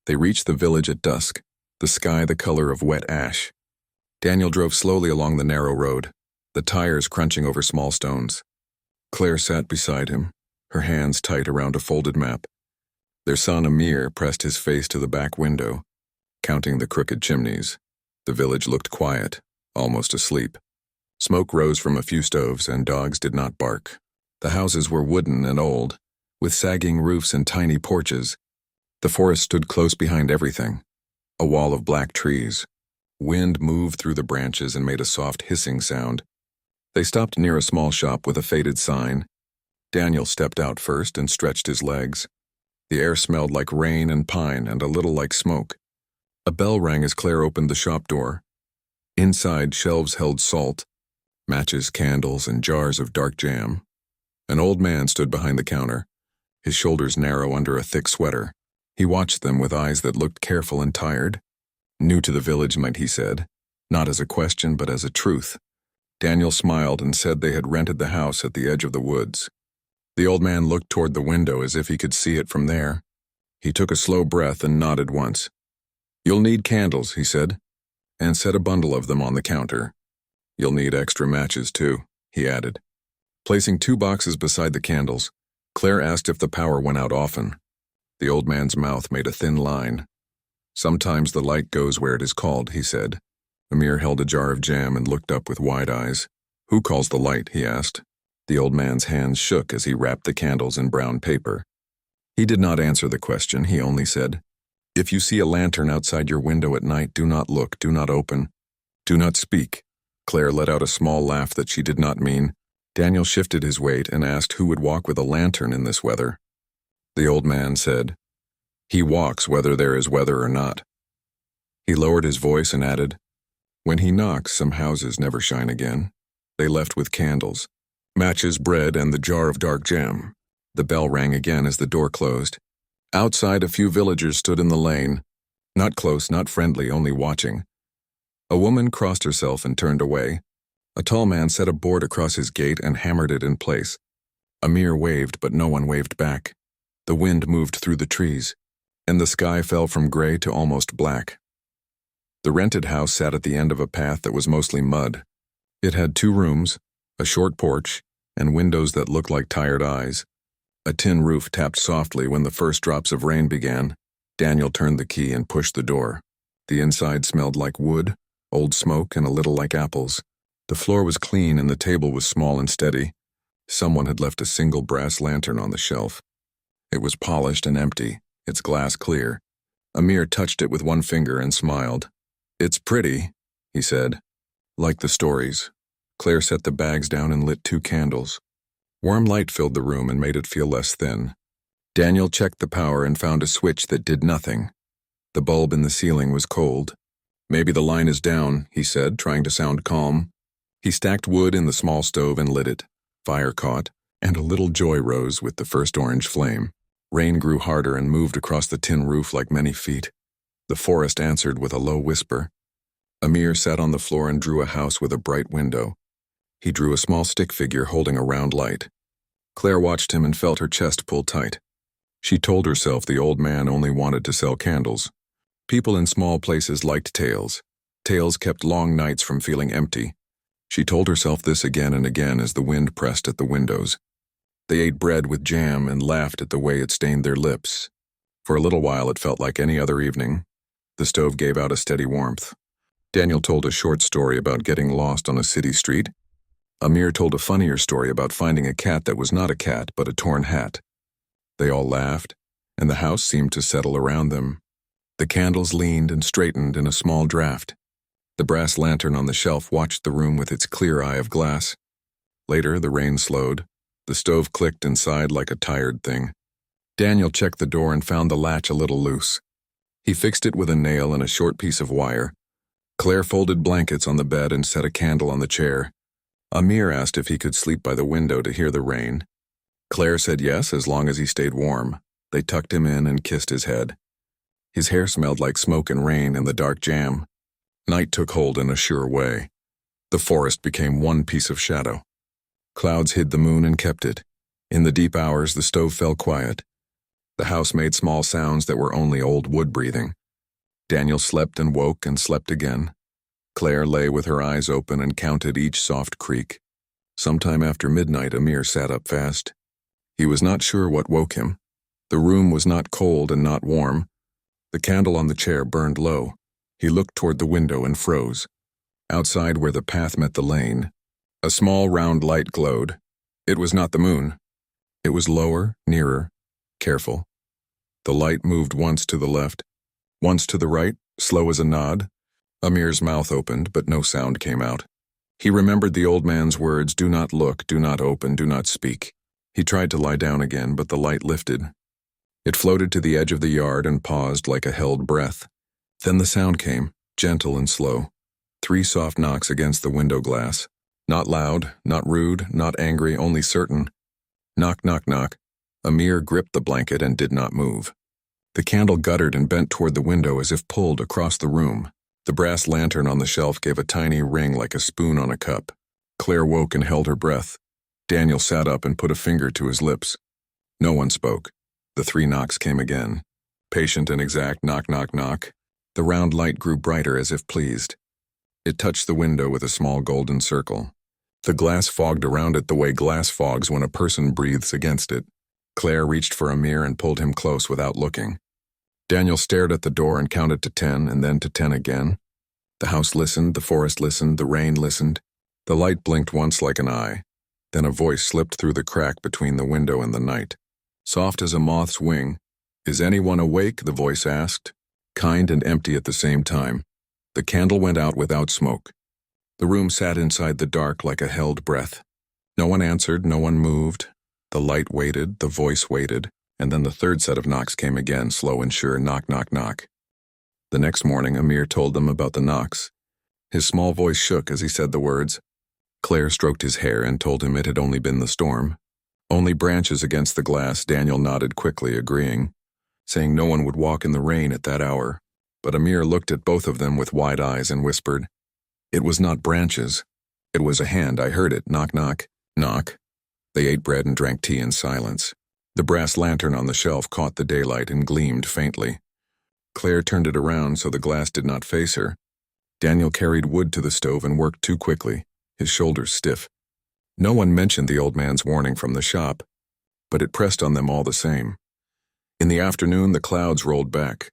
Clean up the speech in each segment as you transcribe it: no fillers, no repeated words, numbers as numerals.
They reached the village at dusk, the sky the color of wet ash. Daniel drove slowly along the narrow road, the tires crunching over small stones. Claire sat beside him, her hands tight around a folded map. Their son Amir pressed his face to the back window, counting the crooked chimneys. The village looked quiet, almost asleep. Smoke rose from a few stoves, and dogs did not bark. The houses were wooden and old, with sagging roofs and tiny porches. The forest stood close behind everything, a wall of black trees. Wind moved through the branches and made a soft hissing sound. They stopped near a small shop with a faded sign. Daniel stepped out first and stretched his legs. The air smelled like rain and pine and a little like smoke. A bell rang as Claire opened the shop door. Inside, shelves held salt, matches, candles, and jars of dark jam. An old man stood behind the counter, his shoulders narrow under a thick sweater. He watched them with eyes that looked careful and tired. New to the village, might he said, not as a question but as a truth. Daniel smiled and said they had rented the house at the edge of the woods. The old man looked toward the window as if he could see it from there. He took a slow breath and nodded once. "You'll need candles," he said, and set a bundle of them on the counter. "You'll need extra matches, too," he added. Placing 2 boxes beside the candles, Claire asked if the power went out often. The old man's mouth made a thin line. "Sometimes the light goes where it is called," he said. Amir held a jar of jam and looked up with wide eyes. "Who calls the light?" he asked. The old man's hands shook as he wrapped the candles in brown paper. He did not answer the question, he only said, "If you see a lantern outside your window at night, do not look, do not open, do not speak." Claire let out a small laugh that she did not mean. Daniel shifted his weight and asked who would walk with a lantern in this weather. The old man said, "He walks whether there is weather or not." He lowered his voice and added, "When he knocks, some houses never shine again." They left with candles, matches, bread, and the jar of dark jam. The bell rang again as the door closed. Outside, a few villagers stood in the lane, not close, not friendly, only watching. A woman crossed herself and turned away. A tall man set a board across his gate and hammered it in place. Amir waved, but no one waved back. The wind moved through the trees, and the sky fell from gray to almost black. The rented house sat at the end of a path that was mostly mud. It had 2 rooms, a short porch, and windows that looked like tired eyes. A tin roof tapped softly when the first drops of rain began. Daniel turned the key and pushed the door. The inside smelled like wood, old smoke, and a little like apples. The floor was clean and the table was small and steady. Someone had left a single brass lantern on the shelf. It was polished and empty, its glass clear. Amir touched it with one finger and smiled. "It's pretty," he said. "Like the stories." Claire set the bags down and lit 2 candles. Warm light filled the room and made it feel less thin. Daniel checked the power and found a switch that did nothing. The bulb in the ceiling was cold. "Maybe the line is down," he said, trying to sound calm. He stacked wood in the small stove and lit it. Fire caught, and a little joy rose with the first orange flame. Rain grew harder and moved across the tin roof like many feet. The forest answered with a low whisper. Amir sat on the floor and drew a house with a bright window. He drew a small stick figure holding a round light. Claire watched him and felt her chest pull tight. She told herself the old man only wanted to sell candles. People in small places liked tales. Tales kept long nights from feeling empty. She told herself this again and again as the wind pressed at the windows. They ate bread with jam and laughed at the way it stained their lips. For a little while it felt like any other evening. The stove gave out a steady warmth. Daniel told a short story about getting lost on a city street. Amir told a funnier story about finding a cat that was not a cat but a torn hat. They all laughed, and the house seemed to settle around them. The candles leaned and straightened in a small draft. The brass lantern on the shelf watched the room with its clear eye of glass. Later, the rain slowed. The stove clicked and sighed like a tired thing. Daniel checked the door and found the latch a little loose. He fixed it with a nail and a short piece of wire. Claire folded blankets on the bed and set a candle on the chair. Amir asked if he could sleep by the window to hear the rain. Claire said yes, as long as he stayed warm. They tucked him in and kissed his head. His hair smelled like smoke and rain and the dark jam. Night took hold in a sure way. The forest became one piece of shadow. Clouds hid the moon and kept it. In the deep hours, the stove fell quiet. The house made small sounds that were only old wood breathing. Daniel slept and woke and slept again. Claire lay with her eyes open and counted each soft creak. Sometime after midnight, Amir sat up fast. He was not sure what woke him. The room was not cold and not warm. The candle on the chair burned low. He looked toward the window and froze. Outside where the path met the lane, a small round light glowed. It was not the moon. It was lower, nearer, careful. The light moved once to the left, once to the right, slow as a nod. Amir's mouth opened, but no sound came out. He remembered the old man's words, "Do not look, do not open, do not speak." He tried to lie down again, but the light lifted. It floated to the edge of the yard and paused like a held breath. Then the sound came, gentle and slow. 3 soft knocks against the window glass. Not loud, not rude, not angry, only certain. Knock, knock, knock. Amir gripped the blanket and did not move. The candle guttered and bent toward the window as if pulled across the room. The brass lantern on the shelf gave a tiny ring like a spoon on a cup. Claire woke and held her breath. Daniel sat up and put a finger to his lips. No one spoke. The 3 knocks came again. Patient and exact knock, knock, knock. The round light grew brighter as if pleased. It touched the window with a small golden circle. The glass fogged around it the way glass fogs when a person breathes against it. Claire reached for Amir and pulled him close without looking. Daniel stared at the door and counted to 10 and then to 10 again. The house listened, the forest listened, the rain listened. The light blinked once like an eye. Then a voice slipped through the crack between the window and the night. Soft as a moth's wing. "Is anyone awake?" the voice asked. Kind and empty at the same time. The candle went out without smoke. The room sat inside the dark like a held breath. No one answered, no one moved. The light waited, the voice waited, and then the 3rd set of knocks came again, slow and sure, knock, knock, knock. The next morning, Amir told them about the knocks. His small voice shook as he said the words. Claire stroked his hair and told him it had only been the storm. Only branches against the glass. Daniel nodded quickly, agreeing, saying no one would walk in the rain at that hour. But Amir looked at both of them with wide eyes and whispered, "It was not branches. It was a hand. I heard it. Knock, knock, knock." They ate bread and drank tea in silence. The brass lantern on the shelf caught the daylight and gleamed faintly. Claire turned it around so the glass did not face her. Daniel carried wood to the stove and worked too quickly, his shoulders stiff. No one mentioned the old man's warning from the shop, but it pressed on them all the same. In the afternoon, the clouds rolled back.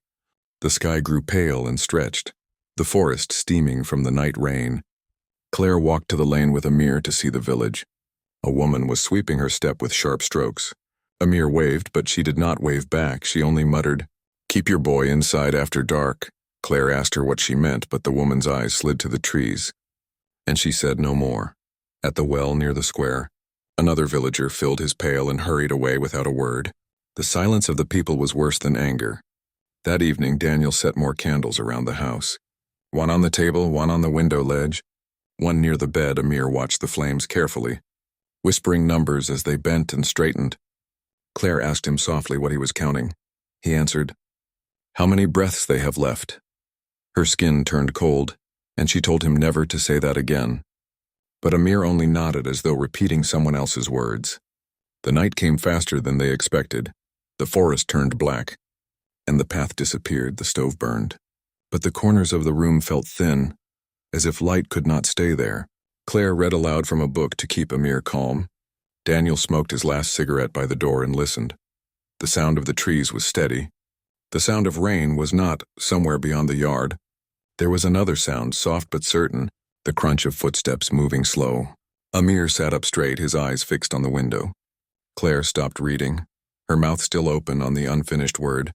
The sky grew pale and stretched, the forest steaming from the night rain. Claire walked to the lane with Amir to see the village. A woman was sweeping her step with sharp strokes. Amir waved, but she did not wave back. She only muttered, "Keep your boy inside after dark." Claire asked her what she meant, but the woman's eyes slid to the trees, and she said no more. At the well near the square, another villager filled his pail and hurried away without a word. The silence of the people was worse than anger. That evening, Daniel set more candles around the house. One on the table, one on the window ledge, one near the bed. Amir watched the flames carefully, whispering numbers as they bent and straightened. Claire asked him softly what he was counting. He answered, "How many breaths they have left." Her skin turned cold, and she told him never to say that again. But Amir only nodded as though repeating someone else's words. The night came faster than they expected. The forest turned black, and the path disappeared. The stove burned. But the corners of the room felt thin, as if light could not stay there. Claire read aloud from a book to keep Amir calm. Daniel smoked his last cigarette by the door and listened. The sound of the trees was steady. The sound of rain was not somewhere beyond the yard. There was another sound, soft but certain, the crunch of footsteps moving slow. Amir sat up straight, his eyes fixed on the window. Claire stopped reading, her mouth still open on the unfinished word.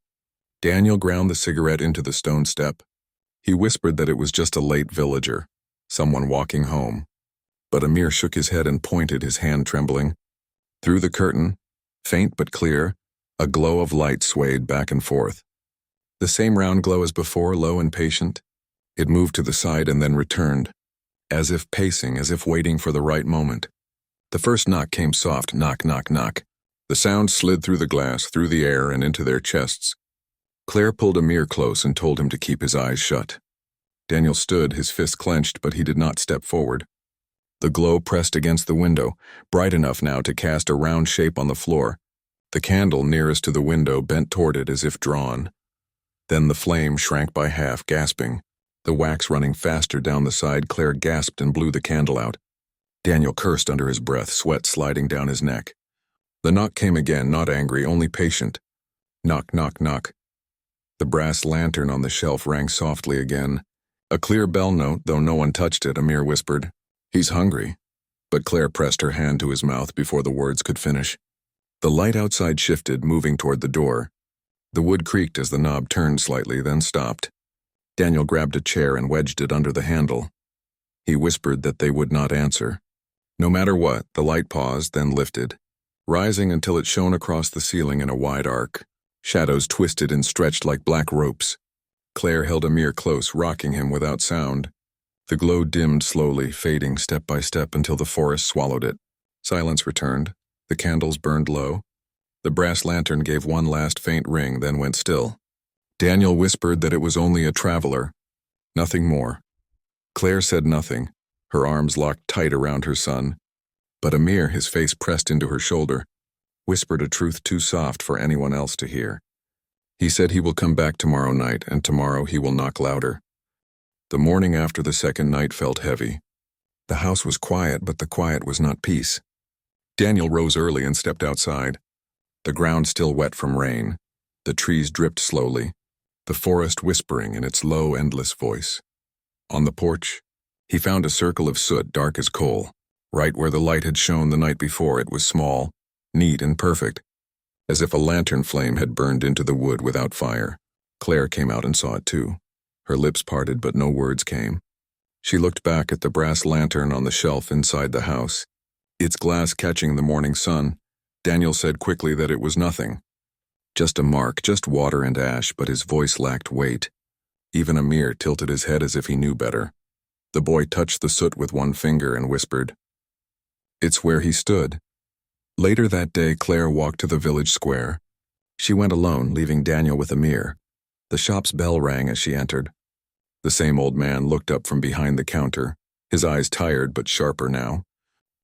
Daniel ground the cigarette into the stone step. He whispered that it was just a late villager, someone walking home. But Amir shook his head and pointed, his hand trembling. Through the curtain, faint but clear, a glow of light swayed back and forth. The same round glow as before, low and patient. It moved to the side and then returned, as if pacing, as if waiting for the right moment. The first knock came soft, knock, knock, knock. The sound slid through the glass, through the air, and into their chests. Claire pulled Amir close and told him to keep his eyes shut. Daniel stood, his fist clenched, but he did not step forward. The glow pressed against the window, bright enough now to cast a round shape on the floor. The candle nearest to the window bent toward it as if drawn. Then the flame shrank by half, gasping. The wax running faster down the side, Claire gasped and blew the candle out. Daniel cursed under his breath, sweat sliding down his neck. The knock came again, not angry, only patient. Knock, knock, knock. The brass lantern on the shelf rang softly again. A clear bell note, though no one touched it, Amir whispered, "He's hungry." But Claire pressed her hand to his mouth before the words could finish. The light outside shifted, moving toward the door. The wood creaked as the knob turned slightly, then stopped. Daniel grabbed a chair and wedged it under the handle. He whispered that they would not answer. No matter what, the light paused, then lifted, rising until it shone across the ceiling in a wide arc. Shadows twisted and stretched like black ropes. Claire held Amir close, rocking him without sound. The glow dimmed slowly, fading step by step until the forest swallowed it. Silence returned. The candles burned low. The brass lantern gave one last faint ring, then went still. Daniel whispered that it was only a traveler. Nothing more. Claire said nothing, her arms locked tight around her son. But Amir, his face pressed into her shoulder, whispered a truth too soft for anyone else to hear. He said he will come back tomorrow night, and tomorrow he will knock louder. The morning after the second night felt heavy. The house was quiet, but the quiet was not peace. Daniel rose early and stepped outside. The ground still wet from rain. The trees dripped slowly, the forest whispering in its low, endless voice. On the porch, he found a circle of soot dark as coal. Right where the light had shone the night before, it was small, neat and perfect, as if a lantern flame had burned into the wood without fire. Claire came out and saw it too. Her lips parted, but no words came. She looked back at the brass lantern on the shelf inside the house, its glass catching the morning sun. Daniel said quickly that it was nothing. Just a mark, just water and ash, but his voice lacked weight. Even Amir tilted his head as if he knew better. The boy touched the soot with one finger and whispered, "It's where he stood." Later that day, Claire walked to the village square. She went alone, leaving Daniel with Amir. The shop's bell rang as she entered. The same old man looked up from behind the counter, his eyes tired but sharper now.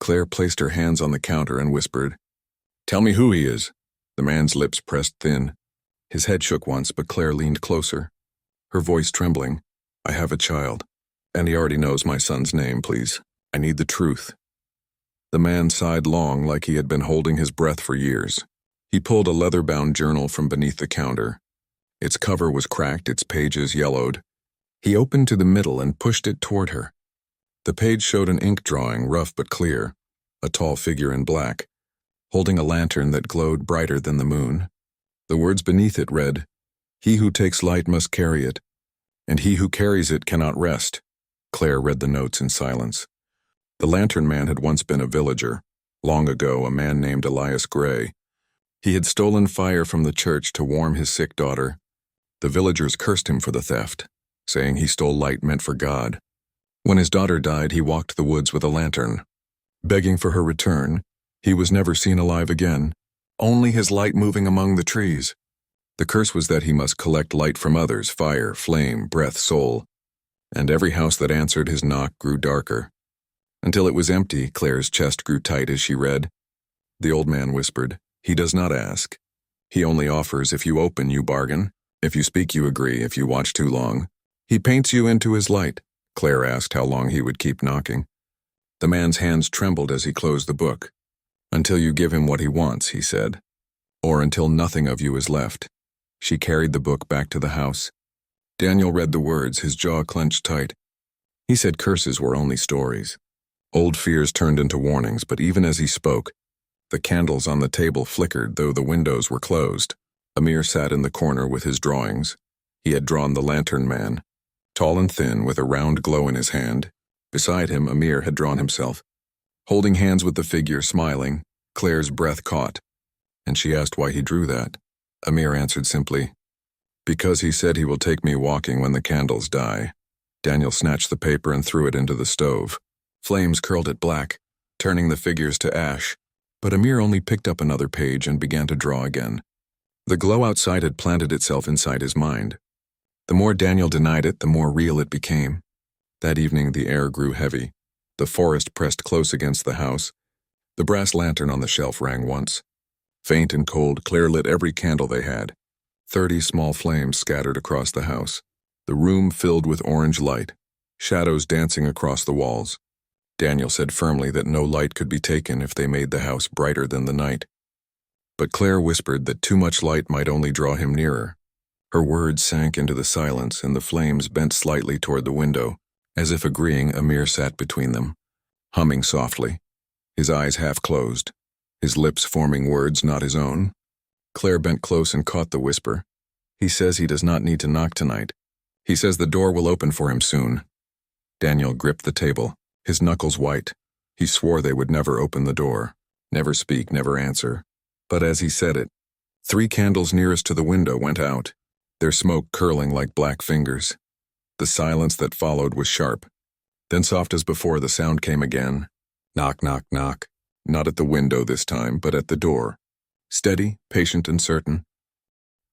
Claire placed her hands on the counter and whispered, "Tell me who he is." The man's lips pressed thin. His head shook once, but Claire leaned closer, her voice trembling. "I have a child, and he already knows my son's name, please. I need the truth." The man sighed long, like he had been holding his breath for years. He pulled a leather-bound journal from beneath the counter. Its cover was cracked, its pages yellowed. He opened to the middle and pushed it toward her. The page showed an ink drawing, rough but clear, a tall figure in black, holding a lantern that glowed brighter than the moon. The words beneath it read, "He who takes light must carry it, and he who carries it cannot rest." Claire read the notes in silence. The lantern man had once been a villager. Long ago, a man named Elias Gray. He had stolen fire from the church to warm his sick daughter. The villagers cursed him for the theft, saying he stole light meant for God. When his daughter died, he walked the woods with a lantern, begging for her return. He was never seen alive again, only his light moving among the trees. The curse was that he must collect light from others, fire, flame, breath, soul. And every house that answered his knock grew darker. Until it was empty, Claire's chest grew tight as she read. The old man whispered, "He does not ask. He only offers. If you open, you bargain. If you speak, you agree. If you watch too long, he paints you into his light." Claire asked how long he would keep knocking. The man's hands trembled as he closed the book. "Until you give him what he wants," he said. "Or until nothing of you is left." She carried the book back to the house. Daniel read the words, his jaw clenched tight. He said curses were only stories. Old fears turned into warnings, but even as he spoke, the candles on the table flickered, though the windows were closed. Amir sat in the corner with his drawings. He had drawn the lantern man, tall and thin, with a round glow in his hand. Beside him, Amir had drawn himself. Holding hands with the figure, smiling, Claire's breath caught, and she asked why he drew that. Amir answered simply, "Because he said he will take me walking when the candles die." Daniel snatched the paper and threw it into the stove. Flames curled it black, turning the figures to ash, but Amir only picked up another page and began to draw again. The glow outside had planted itself inside his mind. The more Daniel denied it, the more real it became. That evening the air grew heavy. The forest pressed close against the house. The brass lantern on the shelf rang once. Faint and cold, Claire lit every candle they had. 30 small flames scattered across the house. The room filled with orange light, shadows dancing across the walls. Daniel said firmly that no light could be taken if they made the house brighter than the night. But Claire whispered that too much light might only draw him nearer. Her words sank into the silence, and the flames bent slightly toward the window, as if agreeing. Amir sat between them, humming softly, his eyes half closed, his lips forming words not his own. Claire bent close and caught the whisper. He says he does not need to knock tonight. He says the door will open for him soon. Daniel gripped the table, his knuckles white. He swore they would never open the door, never speak, never answer. But as he said it, 3 candles nearest to the window went out, their smoke curling like black fingers. The silence that followed was sharp. Then soft as before, the sound came again. Knock, knock, knock. Not at the window this time, but at the door. Steady, patient, and certain.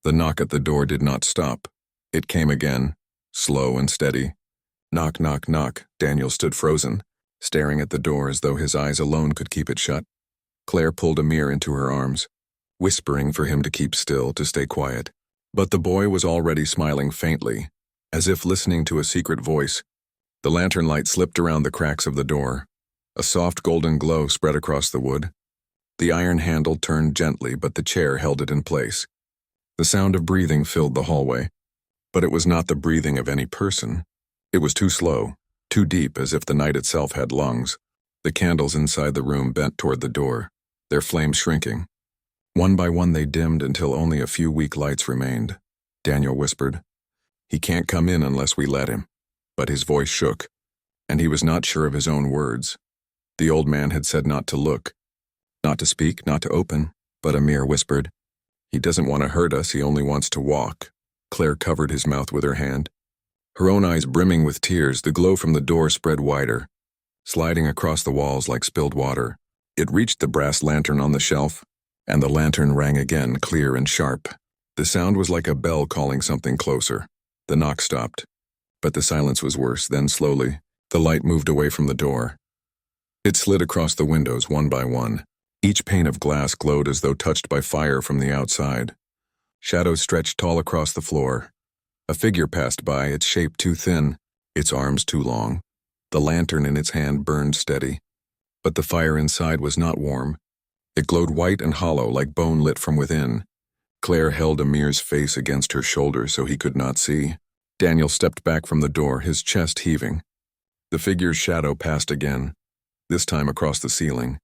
The knock at the door did not stop. It came again, slow and steady. Knock, knock, knock. Daniel stood frozen, staring at the door as though his eyes alone could keep it shut. Claire pulled Amir into her arms, whispering for him to keep still, to stay quiet. But the boy was already smiling faintly, as if listening to a secret voice. The lantern light slipped around the cracks of the door. A soft golden glow spread across the wood. The iron handle turned gently, but the chair held it in place. The sound of breathing filled the hallway, but it was not the breathing of any person. It was too slow, too deep, as if the night itself had lungs. The candles inside the room bent toward the door, their flames shrinking. One by one they dimmed until only a few weak lights remained. Daniel whispered, "He can't come in unless we let him." But his voice shook, and he was not sure of his own words. The old man had said not to look, not to speak, not to open, but Amir whispered, "He doesn't want to hurt us, he only wants to walk." Claire covered his mouth with her hand. Her own eyes brimming with tears, the glow from the door spread wider, sliding across the walls like spilled water. It reached the brass lantern on the shelf, and the lantern rang again, clear and sharp. The sound was like a bell calling something closer. The knock stopped, but the silence was worse. Then slowly, the light moved away from the door. It slid across the windows one by one. Each pane of glass glowed as though touched by fire from the outside. Shadows stretched tall across the floor. A figure passed by, its shape too thin, its arms too long. The lantern in its hand burned steady, but the fire inside was not warm. It glowed white and hollow, like bone lit from within. Claire held Amir's face against her shoulder so he could not see. Daniel stepped back from the door, his chest heaving. The figure's shadow passed again, this time across the ceiling,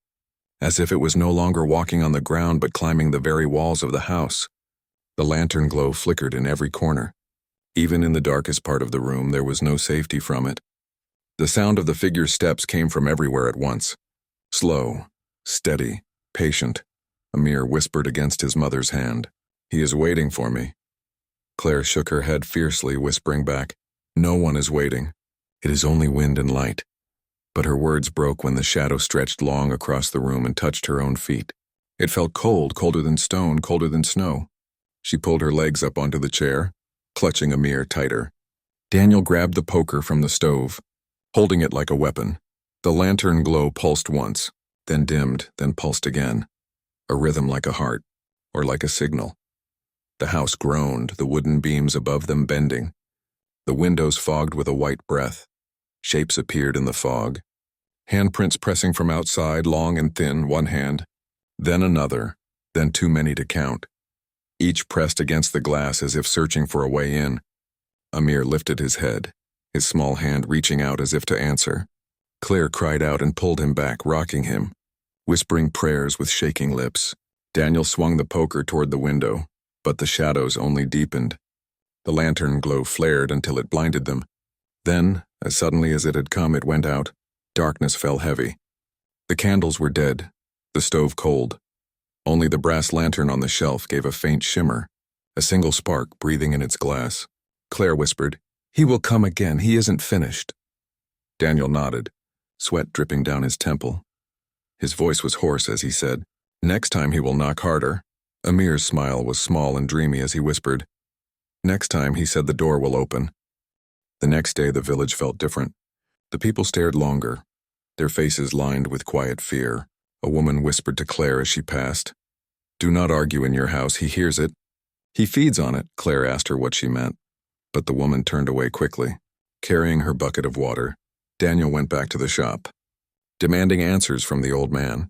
as if it was no longer walking on the ground but climbing the very walls of the house. The lantern glow flickered in every corner. Even in the darkest part of the room, there was no safety from it. The sound of the figure's steps came from everywhere at once. Slow, steady, patient. Amir whispered against his mother's hand, "He is waiting for me." Claire shook her head fiercely, whispering back, "No one is waiting. It is only wind and light." But her words broke when the shadow stretched long across the room and touched her own feet. It felt cold, colder than stone, colder than snow. She pulled her legs up onto the chair, clutching Amir tighter. Daniel grabbed the poker from the stove, holding it like a weapon. The lantern glow pulsed once, then dimmed, then pulsed again. A rhythm like a heart, or like a signal. The house groaned, the wooden beams above them bending. The windows fogged with a white breath. Shapes appeared in the fog. Handprints pressing from outside, long and thin, one hand, then another, then too many to count. Each pressed against the glass as if searching for a way in. Amir lifted his head, his small hand reaching out as if to answer. Claire cried out and pulled him back, rocking him, whispering prayers with shaking lips. Daniel swung the poker toward the window, but the shadows only deepened. The lantern glow flared until it blinded them. Then, as suddenly as it had come, it went out. Darkness fell heavy. The candles were dead, the stove cold. Only the brass lantern on the shelf gave a faint shimmer, a single spark breathing in its glass. Claire whispered, "He will come again, he isn't finished." Daniel nodded, sweat dripping down his temple. His voice was hoarse as he said, "Next time he will knock harder." Amir's smile was small and dreamy as he whispered, "Next time," he said, "the door will open." The next day the village felt different. The people stared longer, their faces lined with quiet fear. A woman whispered to Claire as she passed, Do not argue in your house, he hears it. He feeds on it, Claire asked her what she meant, but the woman turned away quickly. Carrying her bucket of water, Daniel went back to the shop, demanding answers from the old man.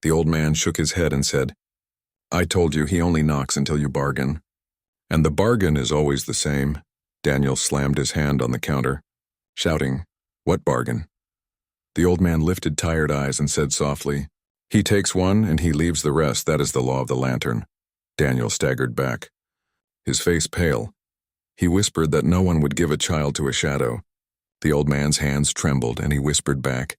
The old man shook his head and said, I told you he only knocks until you bargain. And the bargain is always the same. Daniel slammed his hand on the counter, shouting, What bargain? The old man lifted tired eyes and said softly, He takes one and he leaves the rest. That is the law of the lantern. Daniel staggered back, his face pale. He whispered that no one would give a child to a shadow. The old man's hands trembled and he whispered back,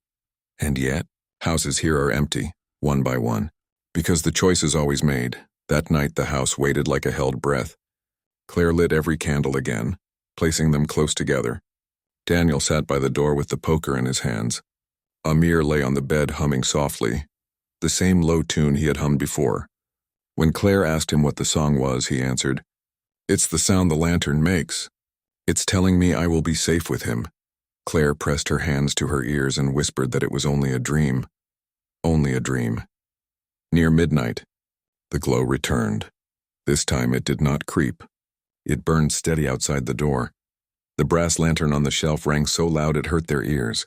And yet, houses here are empty, one by one, because the choice is always made. That night the house waited like a held breath. Claire lit every candle again, placing them close together. Daniel sat by the door with the poker in his hands. Amir lay on the bed humming softly, the same low tune he had hummed before. When Claire asked him what the song was, he answered, It's the sound the lantern makes. It's telling me I will be safe with him. Claire pressed her hands to her ears and whispered that it was only a dream. Only a dream. Near midnight, the glow returned. This time it did not creep. It burned steady outside the door. The brass lantern on the shelf rang so loud it hurt their ears.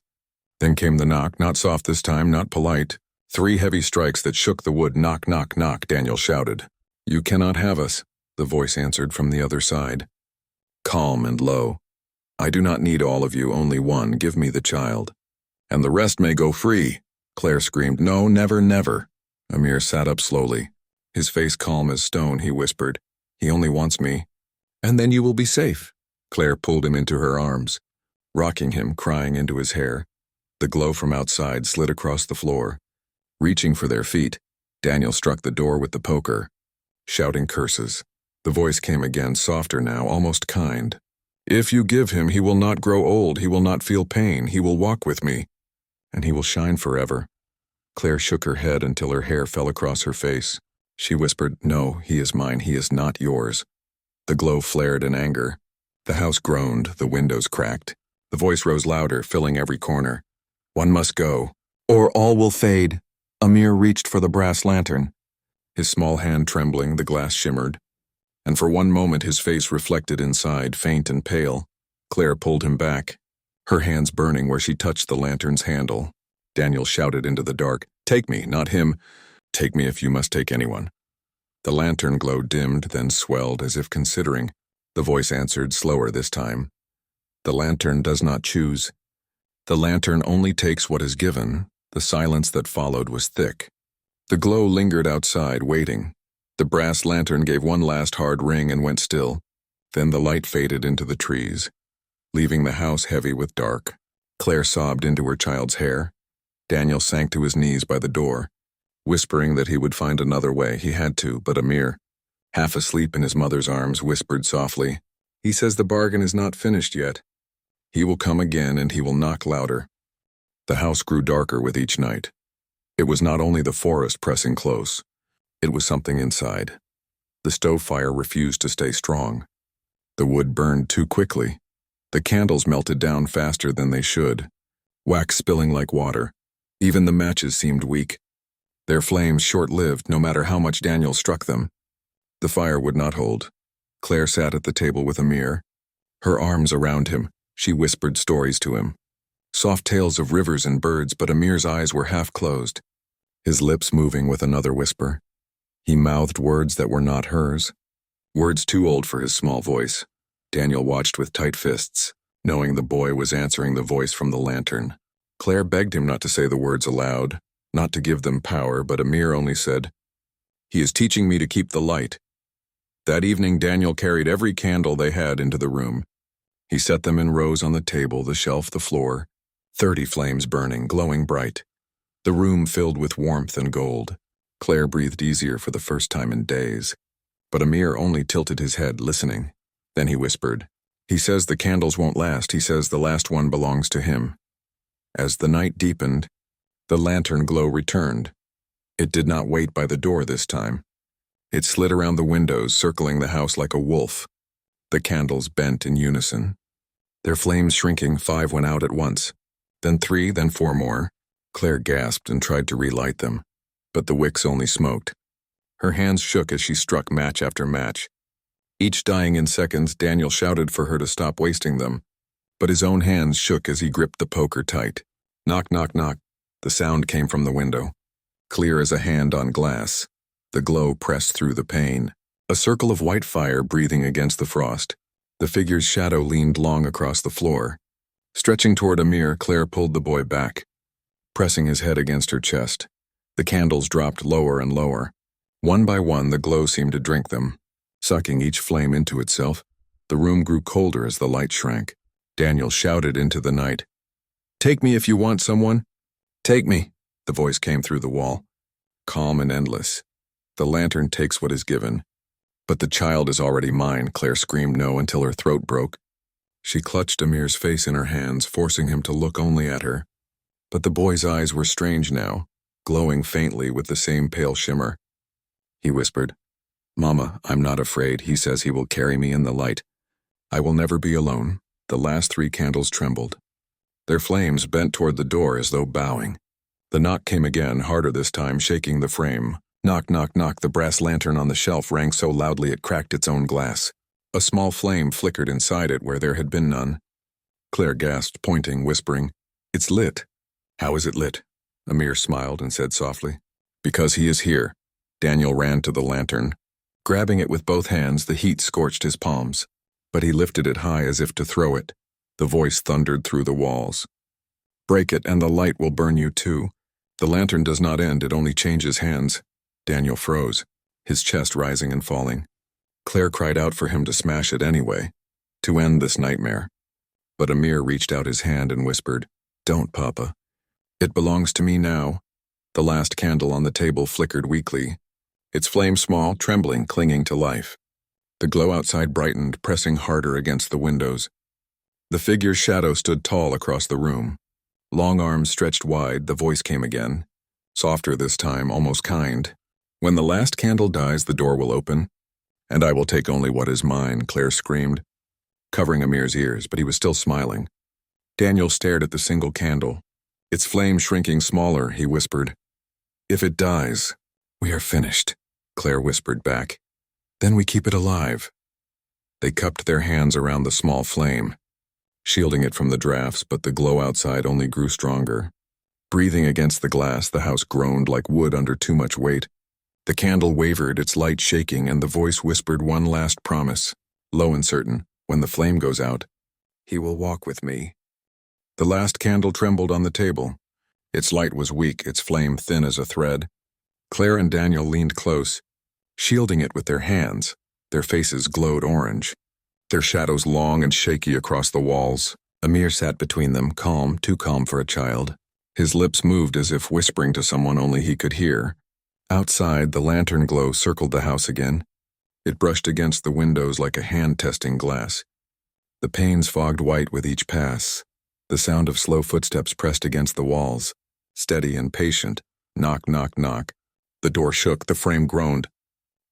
Then came the knock, not soft this time, not polite. 3 heavy strikes that shook the wood. Knock, knock, knock, Daniel shouted. You cannot have us, the voice answered from the other side. Calm and low. I do not need all of you, only one. Give me the child. And the rest may go free. Claire screamed, No, never, never. Amir sat up slowly. His face calm as stone, he whispered, He only wants me. And then you will be safe. Claire pulled him into her arms, rocking him, crying into his hair. The glow from outside slid across the floor. Reaching for their feet, Daniel struck the door with the poker, shouting curses. The voice came again, softer now, almost kind. If you give him, he will not grow old, he will not feel pain, he will walk with me, and he will shine forever. Claire shook her head until her hair fell across her face. She whispered, No, he is mine, he is not yours. The glow flared in anger. The house groaned, the windows cracked. The voice rose louder, filling every corner. One must go, or all will fade. Amir reached for the brass lantern. His small hand trembling, the glass shimmered. And for one moment his face reflected inside, faint and pale. Claire pulled him back, her hands burning where she touched the lantern's handle. Daniel shouted into the dark, Take me, not him. Take me if you must take anyone. The lantern glow dimmed, then swelled as if considering. The voice answered, slower this time. The lantern does not choose. The lantern only takes what is given. The silence that followed was thick. The glow lingered outside, waiting. The brass lantern gave one last hard ring and went still. Then the light faded into the trees, leaving the house heavy with dark. Claire sobbed into her child's hair. Daniel sank to his knees by the door, whispering that he would find another way. He had to, but Amir, half asleep in his mother's arms, whispered softly, He says the bargain is not finished yet. He will come again and he will knock louder. The house grew darker with each night. It was not only the forest pressing close. It was something inside. The stove fire refused to stay strong. The wood burned too quickly. The candles melted down faster than they should, wax spilling like water. Even the matches seemed weak. Their flames short-lived no matter how much Daniel struck them. The fire would not hold. Claire sat at the table with Amir, her arms around him. She whispered stories to him. Soft tales of rivers and birds, but Amir's eyes were half closed, his lips moving with another whisper. He mouthed words that were not hers, words too old for his small voice. Daniel watched with tight fists, knowing the boy was answering the voice from the lantern. Claire begged him not to say the words aloud, not to give them power, but Amir only said, He is teaching me to keep the light. That evening Daniel carried every candle they had into the room. He set them in rows on the table, the shelf, the floor, 30 flames burning, glowing bright. The room filled with warmth and gold. Claire breathed easier for the first time in days. But Amir only tilted his head, listening. Then he whispered, He says the candles won't last. He says the last one belongs to him. As the night deepened, the lantern glow returned. It did not wait by the door this time. It slid around the windows, circling the house like a wolf. The candles bent in unison. Their flames shrinking, 5 went out at once. Then 3, then 4 more. Claire gasped and tried to relight them, but the wicks only smoked. Her hands shook as she struck match after match. Each dying in seconds, Daniel shouted for her to stop wasting them, but his own hands shook as he gripped the poker tight. Knock, knock, knock. The sound came from the window, clear as a hand on glass. The glow pressed through the pane. A circle of white fire breathing against the frost. The figure's shadow leaned long across the floor. Stretching toward Amir, Claire pulled the boy back, pressing his head against her chest. The candles dropped lower and lower. One by one, the glow seemed to drink them, sucking each flame into itself. The room grew colder as the light shrank. Daniel shouted into the night, "Take me if you want someone. Take me." The voice came through the wall, calm and endless. The lantern takes what is given. But the child is already mine, Claire screamed no until her throat broke. She clutched Amir's face in her hands, forcing him to look only at her. But the boy's eyes were strange now, glowing faintly with the same pale shimmer. He whispered, "Mama, I'm not afraid. He says he will carry me in the light. I will never be alone." The last 3 candles trembled. Their flames bent toward the door as though bowing. The knock came again, harder this time, shaking the frame. Knock, knock, knock. The brass lantern on the shelf rang so loudly it cracked its own glass. A small flame flickered inside it where there had been none. Claire gasped, pointing, whispering, "It's lit." "How is it lit?" Amir smiled and said softly, "Because he is here." Daniel ran to the lantern. Grabbing it with both hands, the heat scorched his palms, but he lifted it high as if to throw it. The voice thundered through the walls. "Break it, and the light will burn you too. The lantern does not end, it only changes hands." Daniel froze, his chest rising and falling. Claire cried out for him to smash it anyway, to end this nightmare. But Amir reached out his hand and whispered, "Don't, Papa. It belongs to me now." The last candle on the table flickered weakly, its flame small, trembling, clinging to life. The glow outside brightened, pressing harder against the windows. The figure's shadow stood tall across the room. Long arms stretched wide, the voice came again, softer this time, almost kind. "When the last candle dies, the door will open, and I will take only what is mine," Claire screamed, covering Amir's ears, but he was still smiling. Daniel stared at the single candle. Its flame shrinking smaller, he whispered, "If it dies, we are finished," Claire whispered back. "Then we keep it alive." They cupped their hands around the small flame, shielding it from the drafts, but the glow outside only grew stronger. Breathing against the glass, the house groaned like wood under too much weight. The candle wavered, its light shaking, and the voice whispered one last promise, low and certain, "When the flame goes out, he will walk with me." The last candle trembled on the table. Its light was weak, its flame thin as a thread. Claire and Daniel leaned close, shielding it with their hands. Their faces glowed orange, their shadows long and shaky across the walls. Amir sat between them, calm, too calm for a child. His lips moved as if whispering to someone only he could hear. Outside, the lantern glow circled the house again. It brushed against the windows like a hand testing glass. The panes fogged white with each pass. The sound of slow footsteps pressed against the walls, steady and patient. Knock, knock, knock. The door shook, the frame groaned.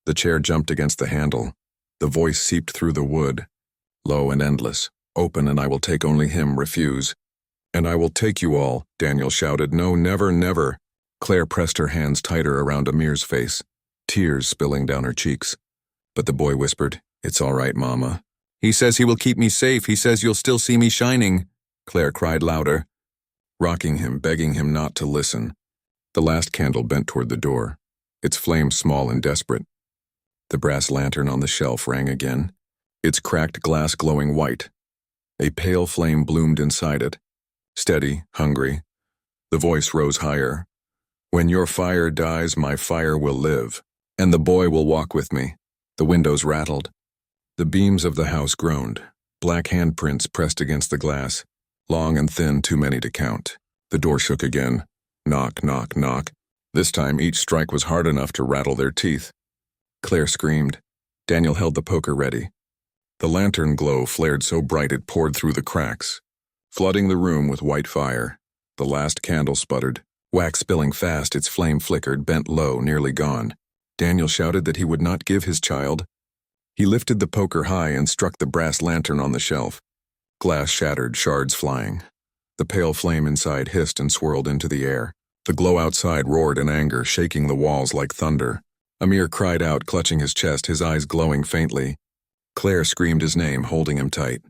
The chair jumped against the handle. The voice seeped through the wood, low and endless. "Open, and I will take only him. Refuse, and I will take you all," Daniel shouted. "No, never, never." Claire pressed her hands tighter around Amir's face, tears spilling down her cheeks. But the boy whispered, "It's all right, Mama. He says he will keep me safe. He says you'll still see me shining." Claire cried louder, rocking him, begging him not to listen. The last candle bent toward the door, its flame small and desperate. The brass lantern on the shelf rang again, its cracked glass glowing white. A pale flame bloomed inside it, steady, hungry. The voice rose higher. "When your fire dies, my fire will live, and the boy will walk with me." The windows rattled. The beams of the house groaned. Black handprints pressed against the glass, long and thin, too many to count. The door shook again. Knock, knock, knock. This time each strike was hard enough to rattle their teeth. Claire screamed. Daniel held the poker ready. The lantern glow flared so bright it poured through the cracks, flooding the room with white fire. The last candle sputtered, wax spilling fast, its flame flickered, bent low, nearly gone. Daniel shouted that he would not give his child. He lifted the poker high and struck the brass lantern on the shelf. Glass shattered, shards flying. The pale flame inside hissed and swirled into the air. The glow outside roared in anger, shaking the walls like thunder. Amir cried out, clutching his chest, his eyes glowing faintly. Claire screamed his name, holding him tight.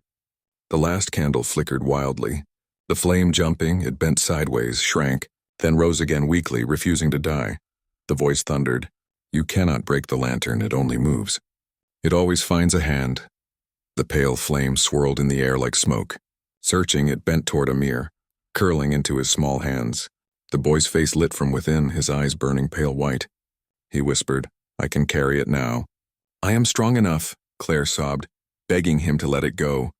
The last candle flickered wildly. The flame jumping, it bent sideways, shrank, then rose again weakly, refusing to die. The voice thundered, "You cannot break the lantern, it only moves. It always finds a hand." The pale flame swirled in the air like smoke. Searching, it bent toward Amir, curling into his small hands. The boy's face lit from within, his eyes burning pale white. He whispered, "I can carry it now." "I am strong enough," Claire sobbed, begging him to let it go.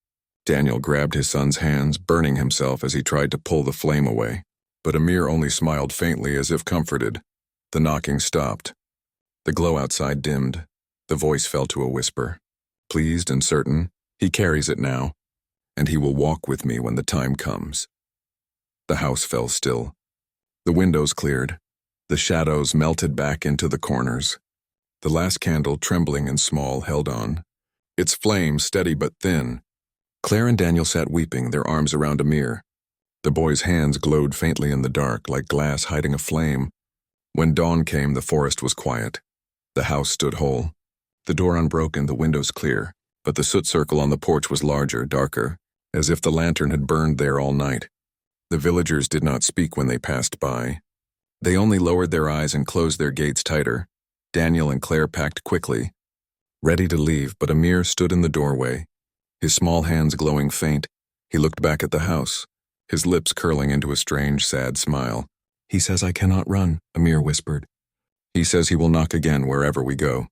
Daniel grabbed his son's hands, burning himself as he tried to pull the flame away. But Amir only smiled faintly as if comforted. The knocking stopped. The glow outside dimmed. The voice fell to a whisper. Pleased and certain, he carries it now, and he will walk with me when the time comes. The house fell still. The windows cleared. The shadows melted back into the corners. The last candle, trembling and small, held on. Its flame steady but thin. Claire and Daniel sat weeping, their arms around Amir. The boy's hands glowed faintly in the dark, like glass hiding a flame. When dawn came, the forest was quiet. The house stood whole. The door unbroken, the windows clear, but the soot circle on the porch was larger, darker, as if the lantern had burned there all night. The villagers did not speak when they passed by. They only lowered their eyes and closed their gates tighter. Daniel and Claire packed quickly, ready to leave, but Amir stood in the doorway, his small hands glowing faint. He looked back at the house, his lips curling into a strange, sad smile. "He says I cannot run," Amir whispered. "He says he will knock again wherever we go."